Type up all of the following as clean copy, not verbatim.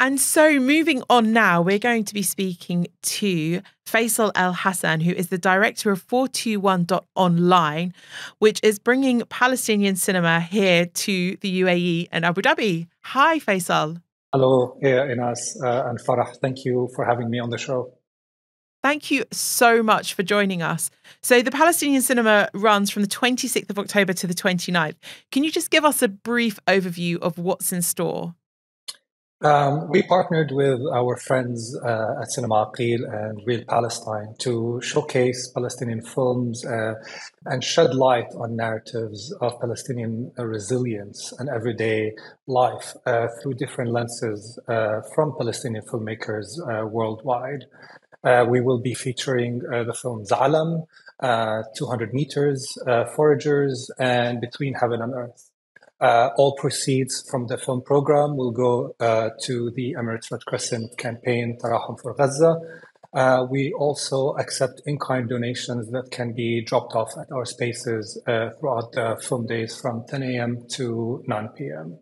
And so moving on now, we're going to be speaking to Faisal El Hassan, who is the director of 421.online, which is bringing Palestinian cinema here to the UAE and Abu Dhabi. Hi, Faisal. Hello, Enas and Farah. Thank you for having me on the show. Thank you so much for joining us. So the Palestinian cinema runs from the 26th of October to the 29th. Can you just give us a brief overview of what's in store? We partnered with our friends at Cinema Aqil and Real Palestine to showcase Palestinian films and shed light on narratives of Palestinian resilience and everyday life through different lenses from Palestinian filmmakers worldwide. We will be featuring the films Alam, 200 Meters, Foragers, and Between Heaven and Earth. All proceeds from the film program will go to the Emirates Red Crescent campaign, Tarahum for Gaza. We also accept in-kind donations that can be dropped off at our spaces throughout the film days from 10 a.m. to 9 p.m.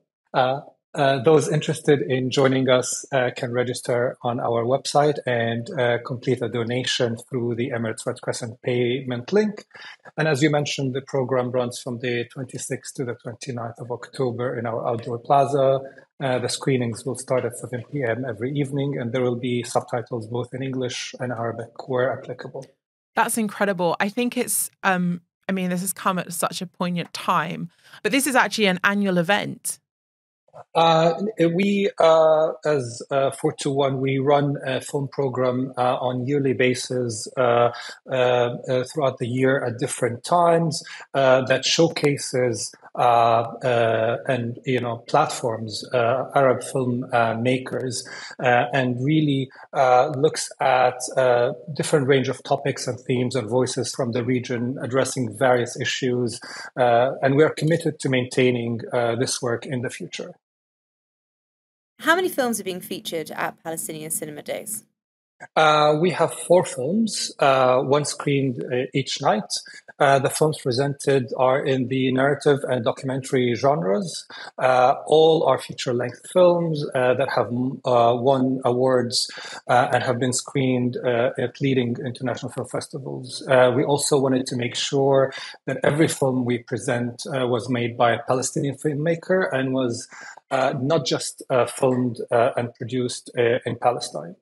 Those interested in joining us can register on our website and complete a donation through the Emirates Red Crescent payment link. And as you mentioned, the program runs from the 26th to the 29th of October in our outdoor plaza. The screenings will start at 7 p.m. every evening, and there will be subtitles both in English and Arabic where applicable. That's incredible. I think it's, this has come at such a poignant time, but this is actually an annual event. We, as 421, we run a film program on yearly basis throughout the year at different times that showcases and platforms Arab film makers and really looks at different range of topics and themes and voices from the region addressing various issues, and we are committed to maintaining this work in the future. How many films are being featured at Palestinian Cinema Days? We have 4 films, one screened each night. The films presented are in the narrative and documentary genres. All are feature-length films that have won awards and have been screened at leading international film festivals. We also wanted to make sure that every film we present was made by a Palestinian filmmaker and was not just filmed and produced in Palestine.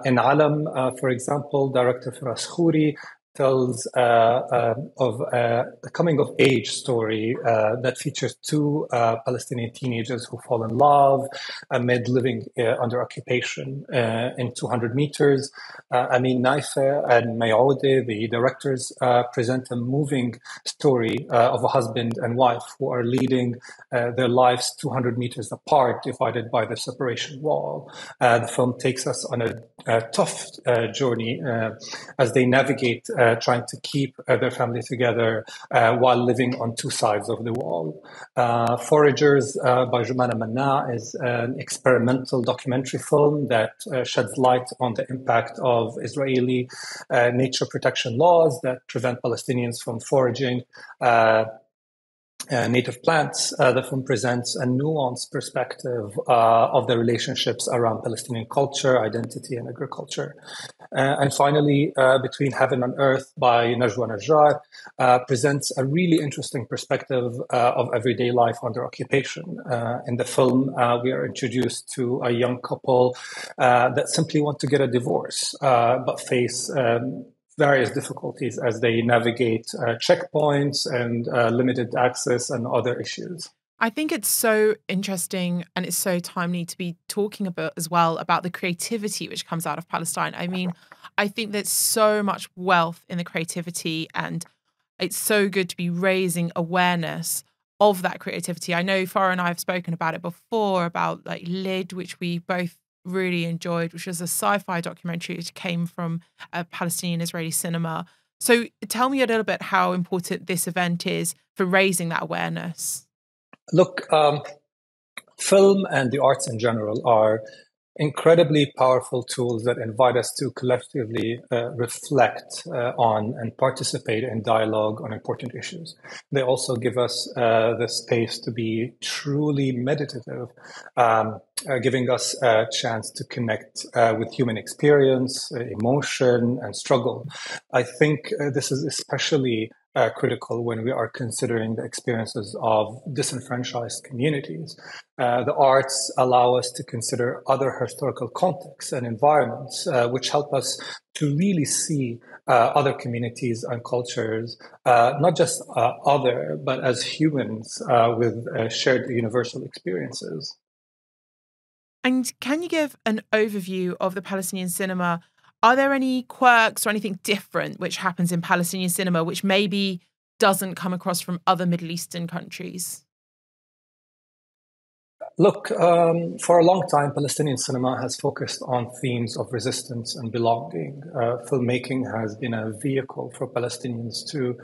In Alam, for example, director Farah tells of a coming-of-age story that features 2 Palestinian teenagers who fall in love amid living under occupation. In 200 Meters, Amin Naife and Mayoude, the directors, present a moving story of a husband and wife who are leading their lives 200 meters apart, divided by the separation wall. The film takes us on a tough journey as they navigate trying to keep their family together while living on 2 sides of the wall. Foragers by Jumana Manna is an experimental documentary film that sheds light on the impact of Israeli nature protection laws that prevent Palestinians from foraging native plants. The film presents a nuanced perspective of the relationships around Palestinian culture, identity, and agriculture. And finally, Between Heaven and Earth by Najwa Najjar presents a really interesting perspective of everyday life under occupation. In the film, we are introduced to a young couple that simply want to get a divorce, but face various difficulties as they navigate checkpoints and limited access and other issues. I think it's so interesting and it's so timely to be talking about as well about the creativity which comes out of Palestine. I mean, I think there's so much wealth in the creativity, and it's so good to be raising awareness of that creativity. I know Farah and I have spoken about it before, about like Lid, which we both really enjoyed, which was a sci-fi documentary which came from Palestinian Israeli cinema. So tell me a little bit how important this event is for raising that awareness. Look, film and the arts in general are incredibly powerful tools that invite us to collectively reflect on and participate in dialogue on important issues. They also give us the space to be truly meditative, giving us a chance to connect with human experience, emotion, and struggle. I think this is especially critical when we are considering the experiences of disenfranchised communities. The arts allow us to consider other historical contexts and environments, which help us to really see other communities and cultures, not just other, but as humans with shared universal experiences. And can you give an overview of the Palestinian cinema? Are there any quirks or anything different which happens in Palestinian cinema which maybe doesn't come across from other Middle Eastern countries? Look, for a long time, Palestinian cinema has focused on themes of resistance and belonging. Filmmaking has been a vehicle for Palestinians to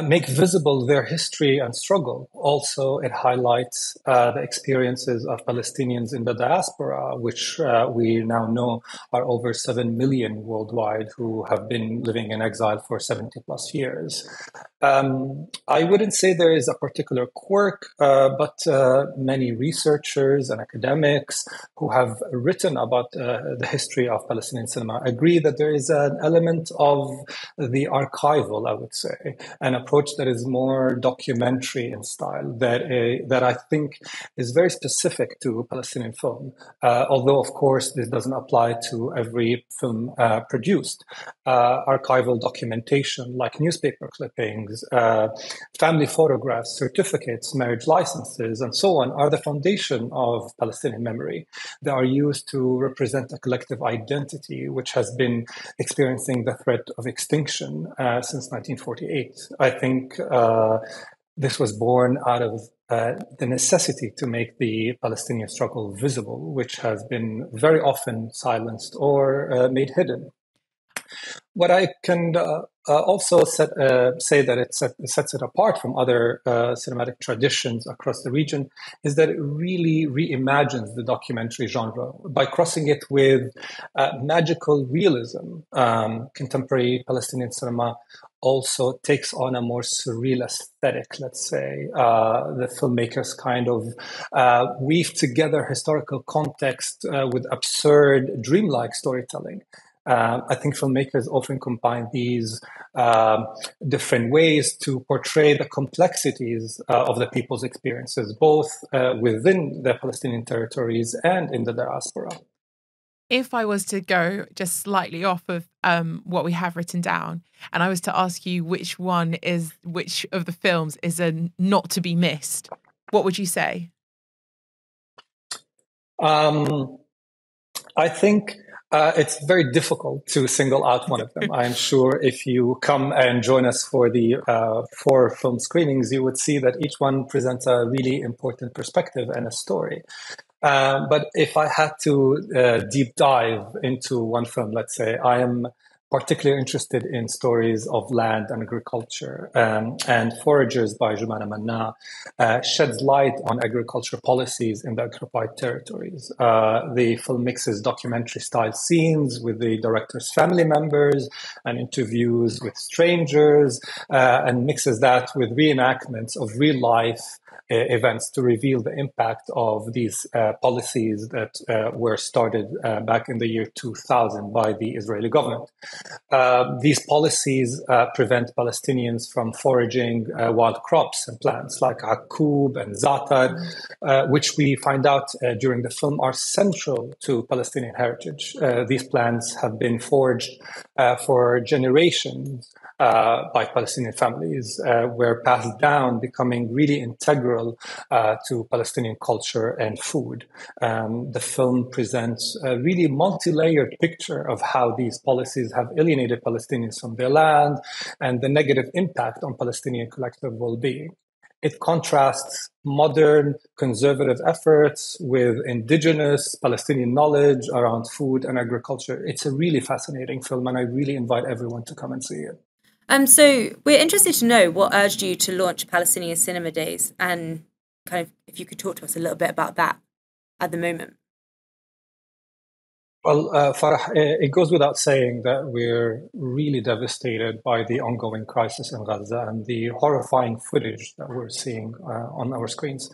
make visible their history and struggle. Also, it highlights the experiences of Palestinians in the diaspora, which we now know are over 7 million worldwide who have been living in exile for 70 plus years. I wouldn't say there is a particular quirk, but many researchers and academics who have written about the history of Palestinian cinema agree that there is an element of the archival, I would say, an approach that is more documentary in style, that I think is very specific to Palestinian film, although, of course, this doesn't apply to every film produced. Archival documentation, like newspaper clippings, family photographs, certificates, marriage licenses, and so on, are the foundation of Palestinian memory. They are used to represent a collective identity which has been experiencing the threat of extinction since 1948. I think this was born out of the necessity to make the Palestinian struggle visible, which has been very often silenced or made hidden. What I can also say that it sets it apart from other cinematic traditions across the region is that it really reimagines the documentary genre by crossing it with magical realism. Contemporary Palestinian cinema also takes on a more surreal aesthetic, let's say. The filmmakers kind of weave together historical context with absurd, dreamlike storytelling. I think filmmakers often combine these different ways to portray the complexities of the people's experiences, both within the Palestinian territories and in the diaspora. If I was to go just slightly off of what we have written down, and I was to ask you which of the films is a not to be missed, what would you say? I think it's very difficult to single out one of them. I am sure if you come and join us for the 4 film screenings, you would see that each one presents a really important perspective and a story. But if I had to deep dive into one film, let's say, I am particularly interested in stories of land and agriculture, and Foragers by Jumana Manna sheds light on agriculture policies in the occupied territories. The film mixes documentary-style scenes with the director's family members and interviews with strangers, and mixes that with reenactments of real-life events to reveal the impact of these policies that were started back in the year 2000 by the Israeli government. These policies prevent Palestinians from foraging wild crops and plants like akub and zatar, which we find out during the film are central to Palestinian heritage. These plants have been foraged for generations by Palestinian families, were passed down, becoming really integral to Palestinian culture and food. The film presents a really multi-layered picture of how these policies have alienated Palestinians from their land and the negative impact on Palestinian collective well-being. It contrasts modern conservative efforts with indigenous Palestinian knowledge around food and agriculture. It's a really fascinating film, and I really invite everyone to come and see it. So we're interested to know what urged you to launch Palestinian Cinema Days, and kind of if you could talk to us a little bit about that at the moment. Well, Farah, it goes without saying that we're really devastated by the ongoing crisis in Gaza and the horrifying footage that we're seeing on our screens.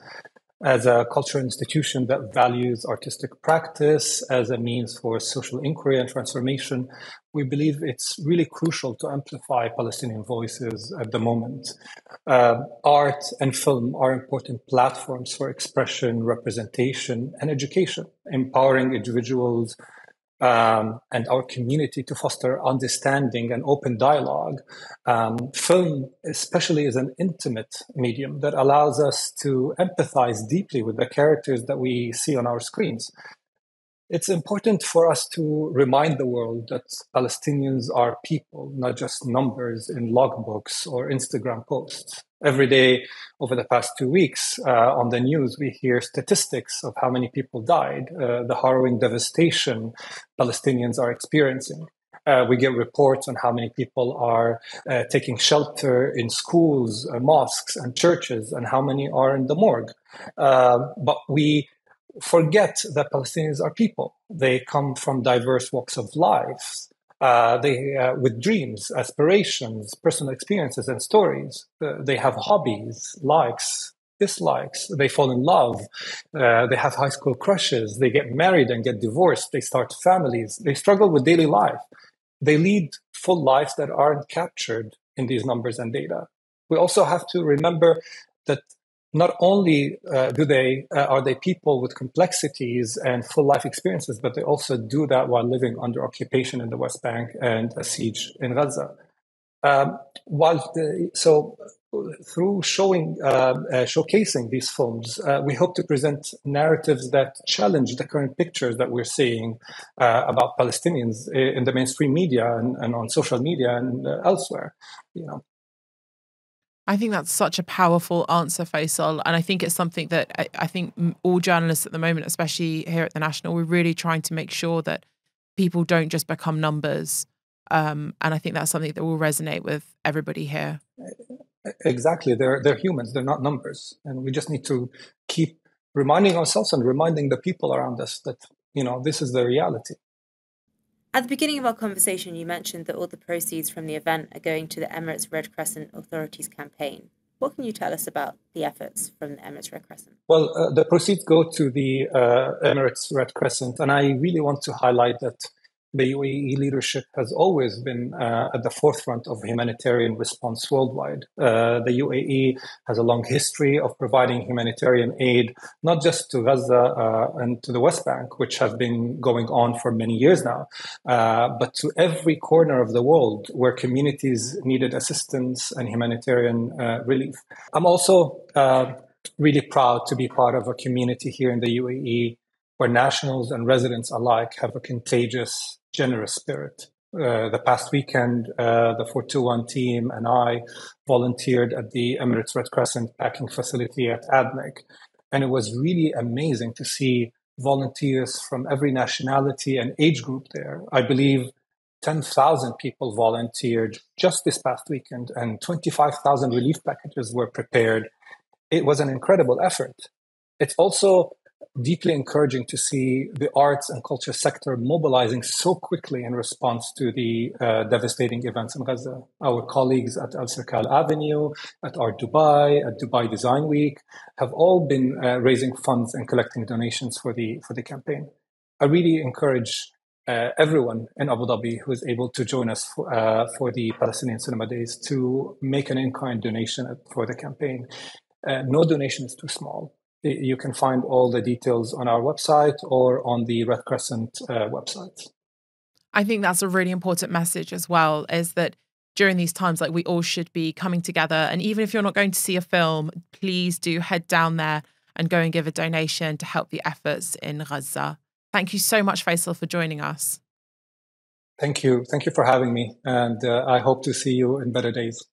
As a cultural institution that values artistic practice as a means for social inquiry and transformation, we believe it's really crucial to amplify Palestinian voices at the moment. Art and film are important platforms for expression, representation, and education, empowering individuals and our community to foster understanding and open dialogue. Film, especially, is an intimate medium that allows us to empathize deeply with the characters that we see on our screens. It's important for us to remind the world that Palestinians are people, not just numbers in logbooks or Instagram posts. Every day over the past 2 weeks on the news, we hear statistics of how many people died, the harrowing devastation Palestinians are experiencing. We get reports on how many people are taking shelter in schools, mosques, and churches, and how many are in the morgue. But we forget that Palestinians are people. They come from diverse walks of life. With dreams, aspirations, personal experiences, and stories. They have hobbies, likes, dislikes. They fall in love. They have high school crushes. They get married and get divorced. They start families. They struggle with daily life. They lead full lives that aren't captured in these numbers and data. We also have to remember that not only are they people with complexities and full life experiences, but they also do that while living under occupation in the West Bank and a siege in Gaza. Through showcasing these films, we hope to present narratives that challenge the current pictures that we're seeing about Palestinians in the mainstream media and on social media and elsewhere. I think that's such a powerful answer, Faisal. And I think it's something that I think all journalists at the moment, especially here at the National, we're really trying to make sure that people don't just become numbers. And I think that's something that will resonate with everybody here. Exactly. They're humans. They're not numbers. And we just need to keep reminding ourselves and reminding the people around us that, this is the reality. At the beginning of our conversation, you mentioned that all the proceeds from the event are going to the Emirates Red Crescent Authority's campaign. What can you tell us about the efforts from the Emirates Red Crescent? Well, the proceeds go to the Emirates Red Crescent, and I really want to highlight that the UAE leadership has always been at the forefront of humanitarian response worldwide. The UAE has a long history of providing humanitarian aid, not just to Gaza and to the West Bank, which have been going on for many years now, but to every corner of the world where communities needed assistance and humanitarian relief. I'm also really proud to be part of a community here in the UAE where nationals and residents alike have a contagious, generous spirit. The past weekend, the 421 team and I volunteered at the Emirates Red Crescent packing facility at ADNEC. And it was really amazing to see volunteers from every nationality and age group there. I believe 10,000 people volunteered just this past weekend, and 25,000 relief packages were prepared. It was an incredible effort. It's also deeply encouraging to see the arts and culture sector mobilizing so quickly in response to the devastating events in Gaza. Our colleagues at Al Sirkal Avenue, at Art Dubai, at Dubai Design Week have all been raising funds and collecting donations for the campaign. I really encourage everyone in Abu Dhabi who is able to join us for the Palestinian Cinema Days to make an in-kind donation for the campaign. No donation is too small. You can find all the details on our website or on the Red Crescent website. I think that's a really important message as well, is that during these times, we all should be coming together. And even if you're not going to see a film, please do head down there and go and give a donation to help the efforts in Gaza. Thank you so much, Faisal, for joining us. Thank you. Thank you for having me. And I hope to see you in better days.